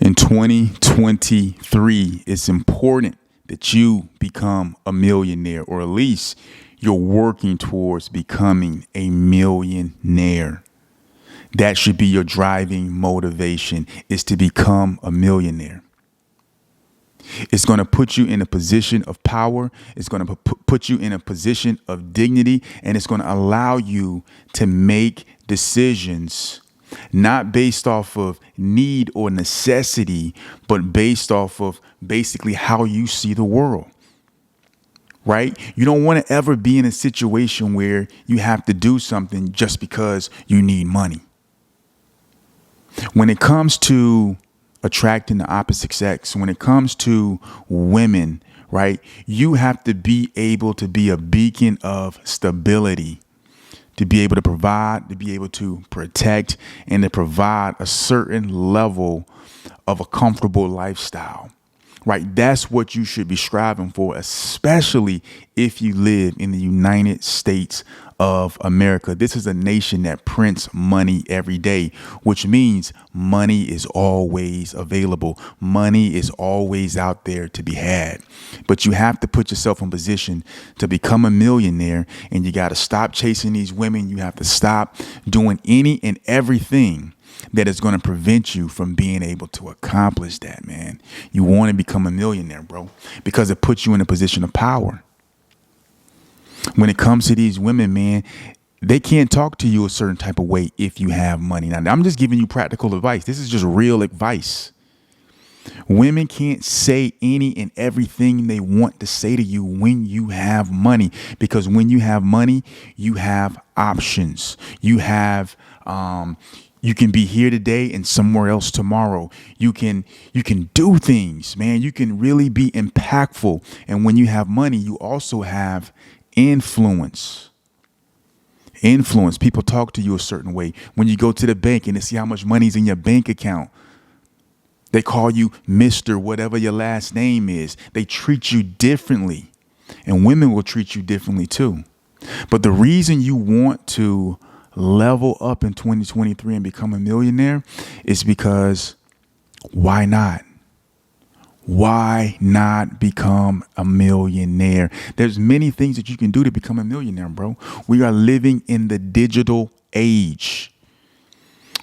In 2023, it's important that you become a millionaire, or at least you're working towards becoming a millionaire. That should be your driving motivation, is to become a millionaire. It's going to put you in a position of power. It's going to put you in a position of dignity, and it's going to allow you to make decisions not based off of need or necessity, but based off of basically how you see the world. Right? You don't want to ever be in a situation where you have to do something just because you need money. When it comes to attracting the opposite sex, when it comes to women, right, you have to be able to be a beacon of stability, to be able to provide, to be able to protect, and to provide a certain level of a comfortable lifestyle. Right. That's what you should be striving for, especially if you live in the United States of America. This is a nation that prints money every day, which means money is always available. Money is always out there to be had. But you have to put yourself in position to become a millionaire, and you got to stop chasing these women. You have to stop doing any and everything that is going to prevent you from being able to accomplish that, man. You want to become a millionaire, bro, because it puts you in a position of power. When it comes to these women, man, they can't talk to you a certain type of way if you have money. Now, I'm just giving you practical advice. This is just real advice. Women can't say any and everything they want to say to you when you have money, because when you have money, you have options. You can be here today and somewhere else tomorrow. You can do things, man. You can really be impactful. And when you have money, you also have influence. People talk to you a certain way. When you go to the bank and they see how much money's in your bank account, they call you Mr. whatever your last name is. They treat you differently, and women will treat you differently too. But the reason you want to level up in 2023 and become a millionaire is because why not? Why not become a millionaire? There's many things that you can do to become a millionaire, bro. We are living in the digital age.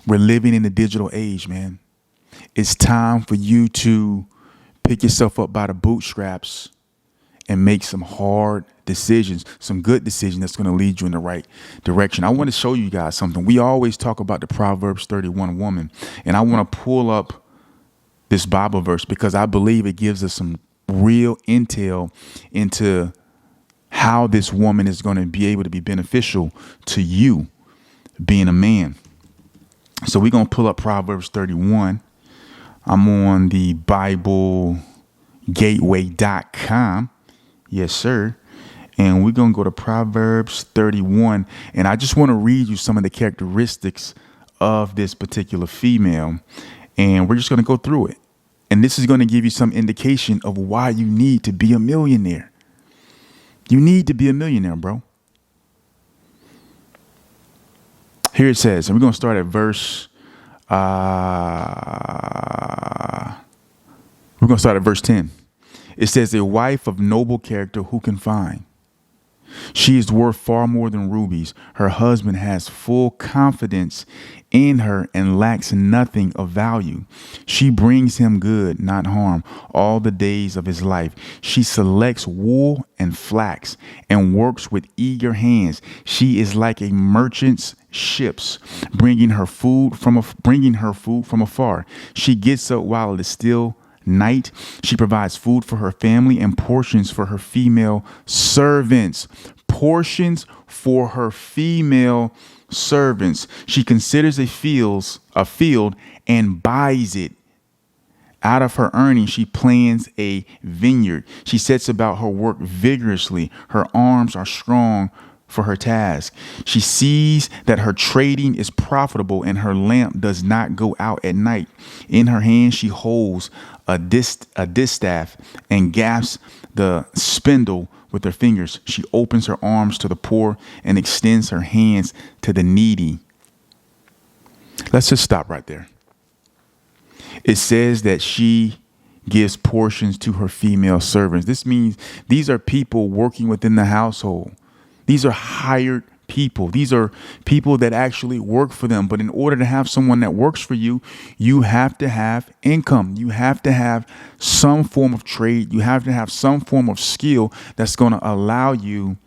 We're living in the digital age, man. It's time for you to pick yourself up by the bootstraps and make some hard decisions, some good decisions that's going to lead you in the right direction. I want to show you guys something. We always talk about the Proverbs 31 woman, and I want to pull up this Bible verse because I believe it gives us some real intel into how this woman is going to be able to be beneficial to you being a man. So we're going to pull up Proverbs 31. I'm on the BibleGateway.com. Yes, sir. And we're going to go to Proverbs 31. And I just want to read you some of the characteristics of this particular female. And we're just going to go through it. And this is going to give you some indication of why you need to be a millionaire. You need to be a millionaire, bro. Here it says, and we're going to start at verse 10. It says, a wife of noble character who can find? She is worth far more than rubies. Her husband has full confidence in her and lacks nothing of value. She brings him good, not harm, all the days of his life. She selects wool and flax and works with eager hands. She is like a merchant's ships, bringing her food from afar. She gets up while it is still night. She provides food for her family and portions for her female servants. Portions for her female servants. She considers a field and buys it. Out of her earnings, she plans a vineyard. She sets about her work vigorously. Her arms are strong for her task. She sees that her trading is profitable and her lamp does not go out at night. In her hand, she holds a distaff and gasps the spindle with her fingers. She opens her arms to the poor and extends her hands to the needy. Let's just stop right there. It says that she gives portions to her female servants. This means these are people working within the household. These are hired people. These are people that actually work for them. But in order to have someone that works for you, you have to have income. You have to have some form of trade. You have to have some form of skill that's going to allow you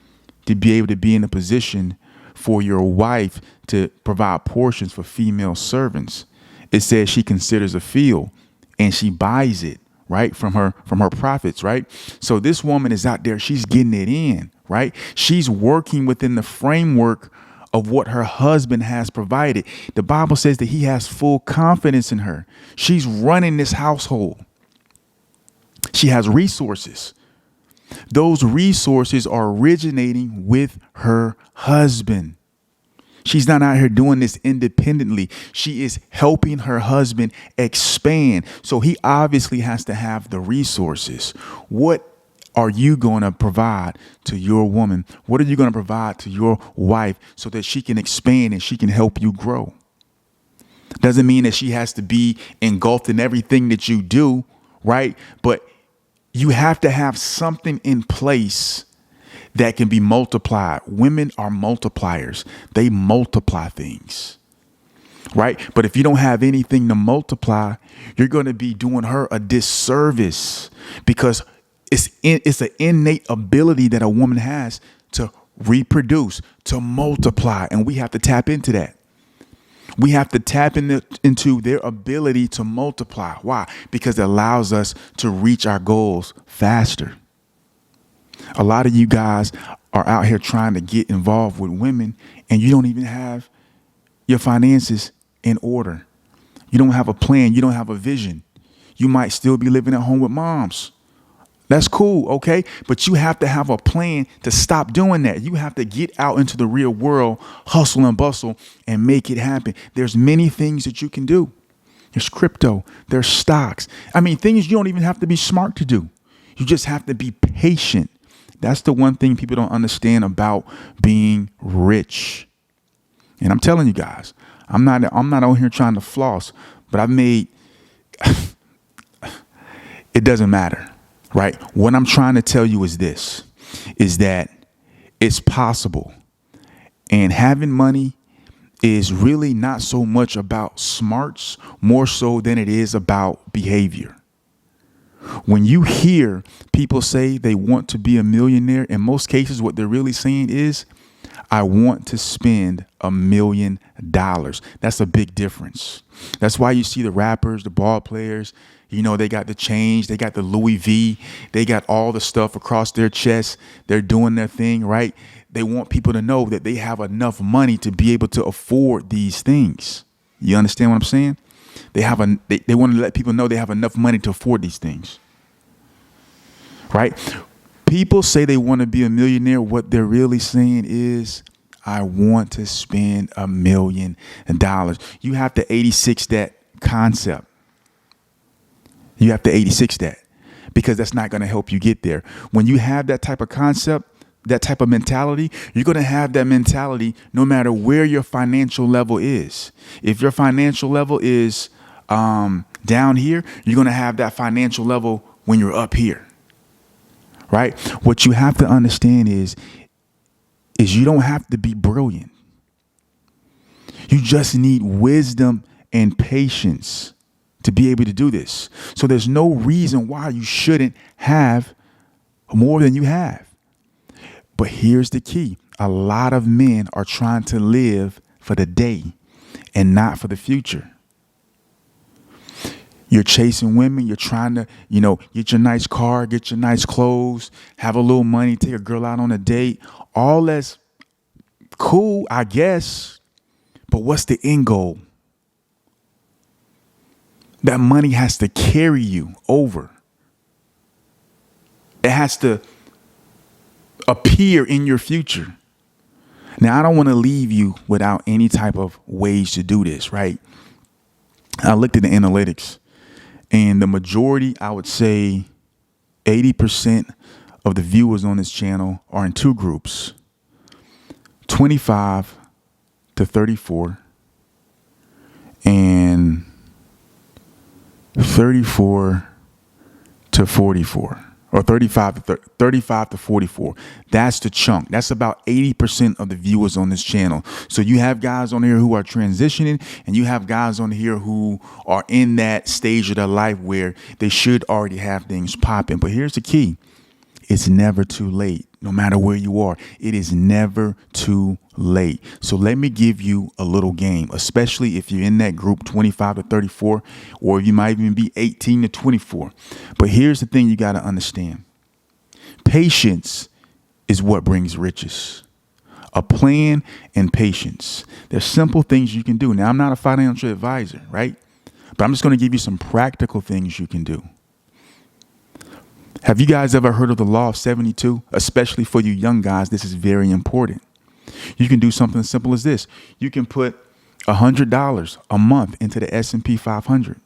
to be able to be in a position for your wife to provide portions for female servants. It says she considers a field and she buys it, right, from her profits, right? So this woman is out there, she's getting it in, right? She's working within the framework of what her husband has provided. The Bible says that he has full confidence in her. She's running this household. She has resources. Those resources are originating with her husband. She's not out here doing this independently. She is helping her husband expand. So he obviously has to have the resources. What are you going to provide to your woman? What are you going to provide to your wife so that she can expand and she can help you grow? Doesn't mean that she has to be engulfed in everything that you do, right? But you have to have something in place that can be multiplied. Women are multipliers. They multiply things, right? But if you don't have anything to multiply, you're going to be doing her a disservice, because it's an innate ability that a woman has to reproduce, to multiply. And we have to tap into that. We have to tap into their ability to multiply. Why? Because it allows us to reach our goals faster. A lot of you guys are out here trying to get involved with women and you don't even have your finances in order. You don't have a plan. You don't have a vision. You might still be living at home with moms. That's cool, okay? But you have to have a plan to stop doing that. You have to get out into the real world, hustle and bustle, and make it happen. There's many things that you can do. There's crypto, there's stocks. I mean, things you don't even have to be smart to do. You just have to be patient. That's the one thing people don't understand about being rich. And I'm telling you guys, I'm not on here trying to floss, but I've made, it doesn't matter. Right. What I'm trying to tell you is this, is that it's possible. And having money is really not so much about smarts, more so than it is about behavior. When you hear people say they want to be a millionaire, in most cases, what they're really saying is, I want to spend $1 million. That's a big difference. That's why you see the rappers, the ball players, you know, they got the change, they got the Louis V, they got all the stuff across their chest. They're doing their thing, right? They want people to know that they have enough money to be able to afford these things. You understand what I'm saying? They want to let people know they have enough money to afford these things, right? People say they want to be a millionaire. What they're really saying is, I want to spend $1 million. You have to 86 that concept. You have to 86 that, because that's not going to help you get there. When you have that type of concept, that type of mentality, you're going to have that mentality no matter where your financial level is. If your financial level is down here, you're going to have that financial level when you're up here. Right? What you have to understand is you don't have to be brilliant. You just need wisdom and patience to be able to do this. So there's no reason why you shouldn't have more than you have. But here's the key. A lot of men are trying to live for the day and not for the future. You're chasing women. You're trying to, get your nice car, get your nice clothes, have a little money, take a girl out on a date. All that's cool, I guess. But what's the end goal? That money has to carry you over. It has to appear in your future. Now, I don't want to leave you without any type of ways to do this, right? I looked at the analytics, and the majority, I would say 80% of the viewers on this channel are in two groups, 25 to 34 and 34 to 44, or 35 to 44. That's the chunk. That's about 80% of the viewers on this channel. So you have guys on here who are transitioning, and you have guys on here who are in that stage of their life where they should already have things popping. But here's the key. It's never too late. No matter where you are, it is never too late. So let me give you a little game, especially if you're in that group 25 to 34, or you might even be 18 to 24. But here's the thing you got to understand. Patience is what brings riches. A plan and patience. There's simple things you can do. Now, I'm not a financial advisor, right? But I'm just going to give you some practical things you can do. Have you guys ever heard of the law of 72? Especially for you young guys, this is very important. You can do something as simple as this. You can put $100 a month into the S&P 500.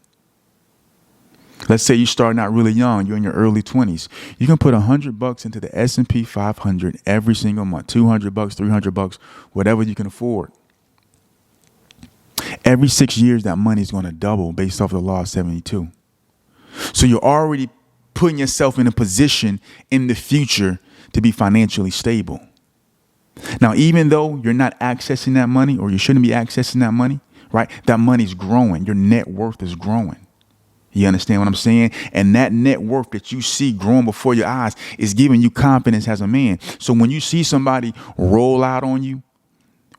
Let's say you're starting out really young, you're in your early 20s. You can put $100 into the S&P 500 every single month, $200, $300, whatever you can afford. Every 6 years, that money is going to double based off the law of 72. So you're already putting yourself in a position in the future to be financially stable. Now, even though you're not accessing that money, or you shouldn't be accessing that money, right? That money's growing. Your net worth is growing. You understand what I'm saying? And that net worth that you see growing before your eyes is giving you confidence as a man. So when you see somebody roll out on you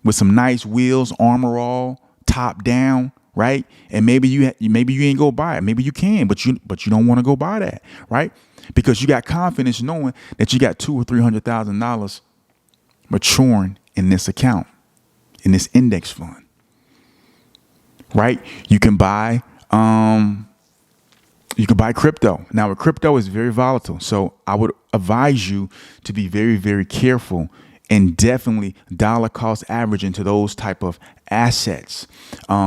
with some nice wheels, armor all, top down, right? And maybe you ain't go buy it. Maybe you can, but you don't want to go buy that, right? Because you got confidence knowing that you got $200,000 or $300,000 maturing in this account, in this index fund, right? You can buy crypto. Now, crypto is very volatile, so I would advise you to be very, very careful and definitely dollar cost average into those type of assets,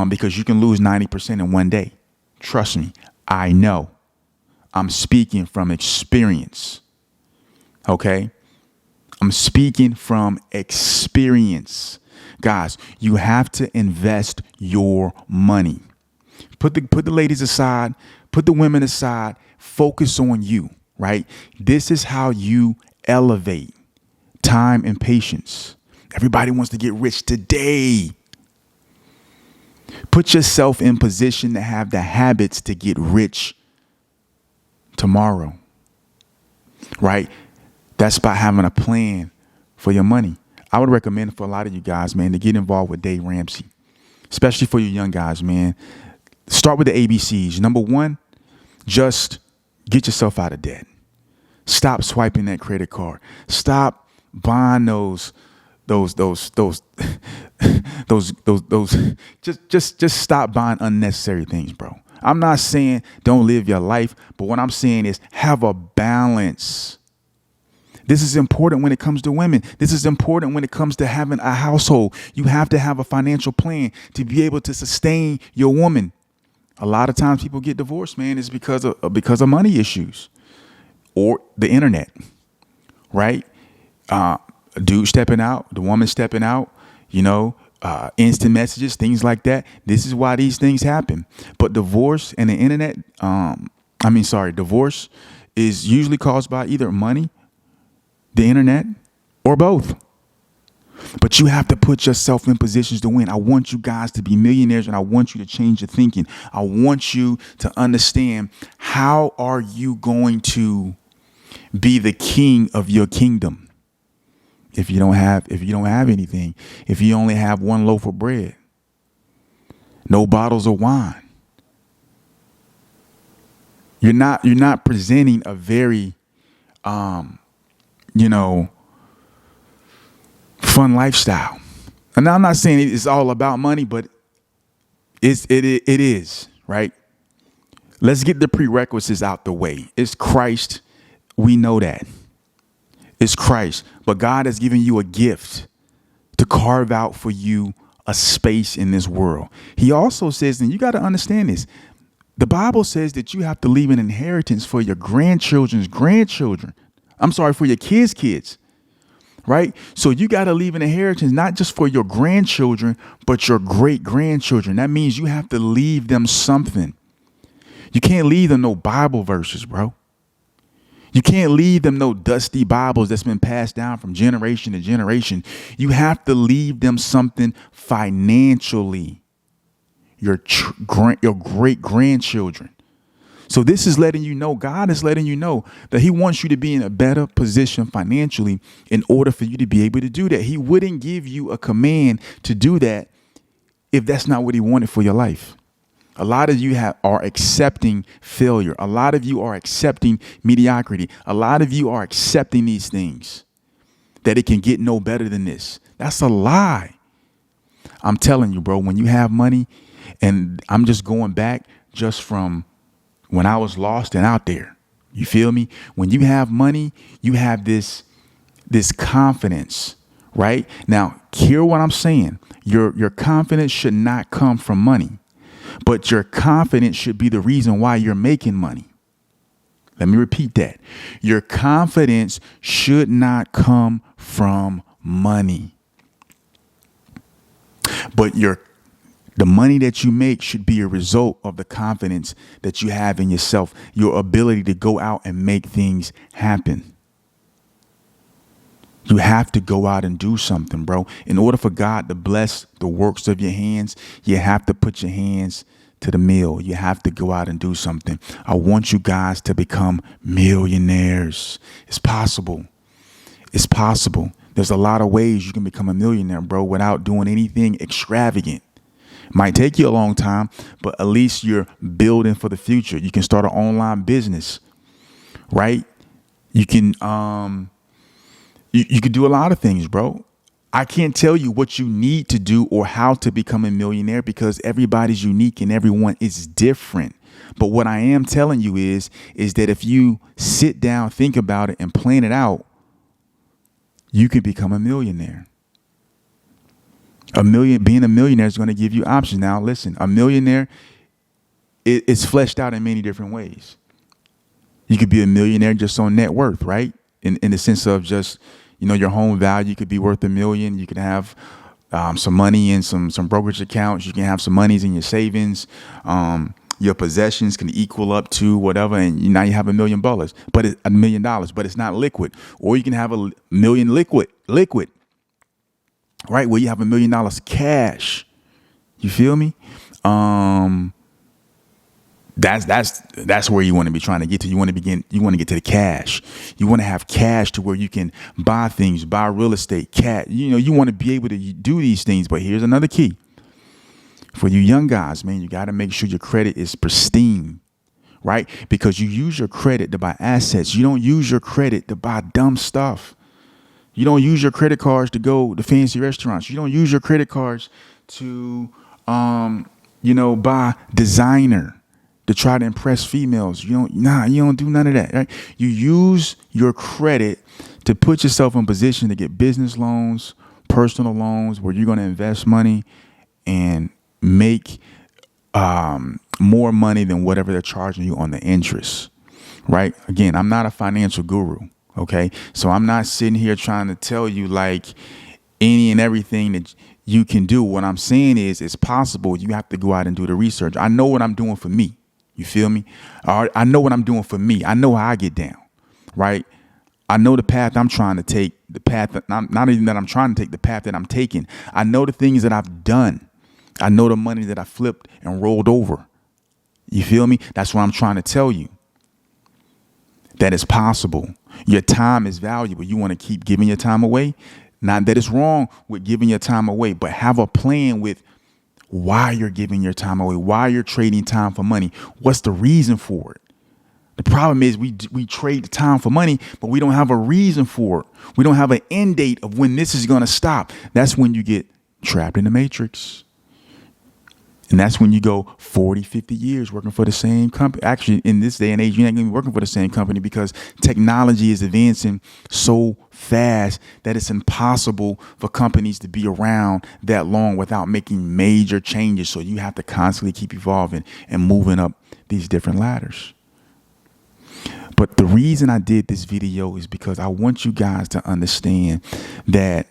because you can lose 90% in one day. Trust me, I know. I'm speaking from experience. Okay? I'm speaking from experience. Guys, you have to invest your money. Put the ladies aside, put the women aside, focus on you, right? This is how you elevate. Time and patience. Everybody wants to get rich today. Put yourself in position to have the habits to get rich tomorrow, right? That's by having a plan for your money. I would recommend for a lot of you guys, man, to get involved with Dave Ramsey, especially for you young guys, man. Start with the ABCs. Number one, just get yourself out of debt. Stop swiping that credit card. Stop buying those just stop buying unnecessary things, bro. I'm not saying don't live your life, but what I'm saying is have a balance. This is important when it comes to women. This is important when it comes to having a household. You have to have a financial plan to be able to sustain your woman. A lot of times people get divorced, man, is because of money issues or the internet, right? Dude stepping out, the woman stepping out, instant messages, things like that. This is why these things happen. But divorce and the internet, divorce is usually caused by either money, the internet, or both. But you have to put yourself in positions to win. I want you guys to be millionaires, and I want you to change your thinking. I want you to understand, how are you going to be the king of your kingdom if you don't have anything, if you only have one loaf of bread, no bottles of wine? You're not presenting a very fun lifestyle. And now I'm not saying it's all about money, but it is, right? Let's get the prerequisites out the way. It's Christ. We know that. It's Christ. But God has given you a gift to carve out for you a space in this world. He also says, and you got to understand this, the Bible says that you have to leave an inheritance for your grandchildren's grandchildren. I'm sorry, for your kids' kids. Right? So you got to leave an inheritance, not just for your grandchildren, but your great grandchildren. That means you have to leave them something. You can't leave them no Bible verses, bro. You can't leave them no dusty Bibles that's been passed down from generation to generation. You have to leave them something financially. Your great grandchildren. So this is letting you know, God is letting you know that he wants you to be in a better position financially in order for you to be able to do that. He wouldn't give you a command to do that if that's not what he wanted for your life. A lot of you are accepting failure. A lot of you are accepting mediocrity. A lot of you are accepting these things, that it can get no better than this. That's a lie. I'm telling you, bro, when you have money, and I'm just going back just from when I was lost and out there. You feel me? When you have money, you have this confidence, right? Now, hear what I'm saying. Your confidence should not come from money. But your confidence should be the reason why you're making money. Let me repeat that. Your confidence should not come from money. But the money that you make should be a result of the confidence that you have in yourself, your ability to go out and make things happen. You have to go out and do something, bro. In order for God to bless the works of your hands, you have to put your hands to the mill. You have to go out and do something. I want you guys to become millionaires. It's possible. It's possible. There's a lot of ways you can become a millionaire, bro, without doing anything extravagant. It might take you a long time, but at least you're building for the future. You can start an online business, right? You can You could do a lot of things, bro. I can't tell you what you need to do or how to become a millionaire because everybody's unique and everyone is different. But what I am telling you is that if you sit down, think about it, and plan it out, you can become a millionaire. Being a millionaire is going to give you options. Now, listen, a millionaire is fleshed out in many different ways. You could be a millionaire just on net worth, right? In the sense of just, your home value could be worth $1 million. You could have some money in some brokerage accounts. You can have some monies in your savings. Your possessions can equal up to whatever, and now you have $1 million. But $1 million, but it's not liquid. Or you can have $1 million liquid, right? Where you have $1 million cash. You feel me? That's where you want to be trying to get to. You want to get to the cash. You want to have cash to where you can buy things, buy real estate, you want to be able to do these things. But here's another key. For you young guys, man, you got to make sure your credit is pristine, right? Because you use your credit to buy assets. You don't use your credit to buy dumb stuff. You don't use your credit cards to go to fancy restaurants. You don't use your credit cards to, buy designer, to try to impress females. You don't do none of that, right? You use your credit to put yourself in position to get business loans, personal loans, where you're going to invest money and make more money than whatever they're charging you on the interest, right? Again, I'm not a financial guru, okay? So I'm not sitting here trying to tell you like any and everything that you can do. What I'm saying is it's possible. You have to go out and do the research. I know what I'm doing for me. You feel me? I know what I'm doing for me. I know how I get down, right? I know the path I'm trying to take, the path that not even that I'm trying to take, the path that I'm taking. I know the things that I've done. I know the money that I flipped and rolled over. You feel me? That's what I'm trying to tell you. That it's possible. Your time is valuable. You want to keep giving your time away? Not that it's wrong with giving your time away, but have a plan with why you're giving your time away, why you're trading time for money. What's the reason for it? The problem is we trade the time for money, but we don't have a reason for it. We don't have an end date of when this is going to stop. That's when you get trapped in the matrix. And that's when you go 40, 50 years working for the same company. Actually, in this day and age, you're not going to be working for the same company because technology is advancing so fast that it's impossible for companies to be around that long without making major changes. So you have to constantly keep evolving and moving up these different ladders. But the reason I did this video is because I want you guys to understand that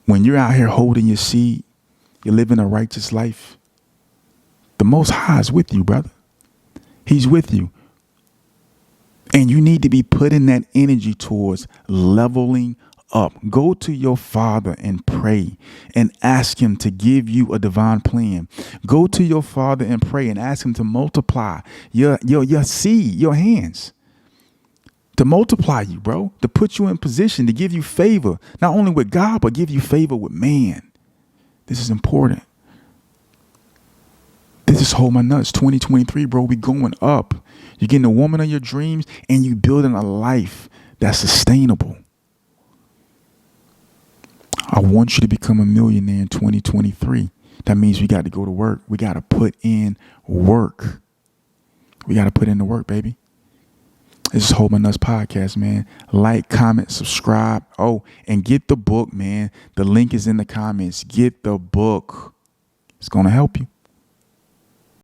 when you're out here holding your seed, you're living a righteous life. The Most High is with you, brother. He's with you. And you need to be putting that energy towards leveling up. Go to your Father and pray and ask him to give you a divine plan. Go to your Father and pray and ask him to multiply your seed, your hands. To multiply you, bro. To put you in position, to give you favor, not only with God, but give you favor with man. This is important. This is Hold My Nuts 2023, bro. We going up. You're getting a woman of your dreams and you building a life that's sustainable. I want you to become a millionaire in 2023. That means we got to go to work. We got to put in work. We got to put in the work, baby. This is Hold My Nuts podcast, man. Like, comment, subscribe. Oh, and get the book, man. The link is in the comments. Get the book. It's going to help you.